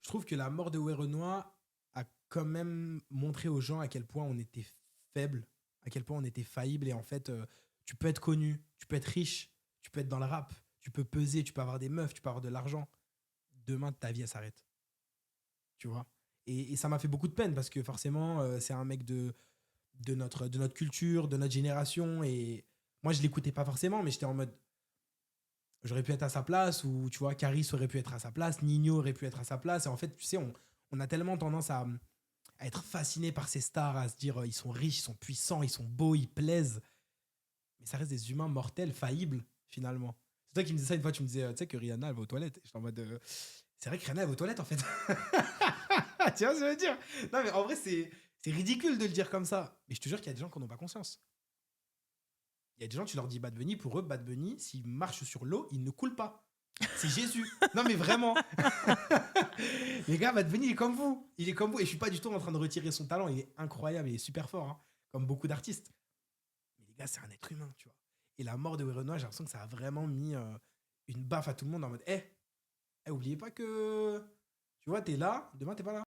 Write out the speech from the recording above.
trouve que la mort de Werenoi a quand même montré aux gens à quel point on était faible, à quel point on était faillible. Et en fait, tu peux être connu, tu peux être riche, tu peux être dans le rap, tu peux peser, tu peux avoir des meufs, tu peux avoir de l'argent. Demain, ta vie, elle s'arrête. Tu vois. Et ça m'a fait beaucoup de peine parce que forcément, c'est un mec de notre culture, de notre génération. Et moi, je l'écoutais pas forcément, mais j'étais en mode, j'aurais pu être à sa place, ou tu vois, Caris aurait pu être à sa place, Nino aurait pu être à sa place. Et en fait, tu sais, on a tellement tendance à être fasciné par ces stars, à se dire ils sont riches, ils sont puissants, ils sont beaux, ils plaisent. Mais ça reste des humains mortels, faillibles, finalement. C'est toi qui me disais ça une fois, tu me disais, tu sais que Rihanna, elle va aux toilettes. J'étais en mode, c'est vrai que Rihanna, elle va aux toilettes, en fait. Tu vois ce que je veux dire? Non, mais en vrai, c'est ridicule de le dire comme ça. Mais je te jure qu'il y a des gens qui n'en ont pas conscience. Il y a des gens, tu leur dis Bad Bunny, pour eux, Bad Bunny, s'il marche sur l'eau, il ne coule pas. C'est Jésus. Non, mais vraiment. Les gars, Bad Bunny, il est comme vous. Il est comme vous. Et je suis pas du tout en train de retirer son talent. Il est incroyable, il est super fort, hein, comme beaucoup d'artistes. Mais les gars, c'est un être humain, tu vois. Et la mort de Werenoi, j'ai l'impression que ça a vraiment mis une baffe à tout le monde en mode, oubliez pas que, tu vois, t'es là, demain, t'es pas là.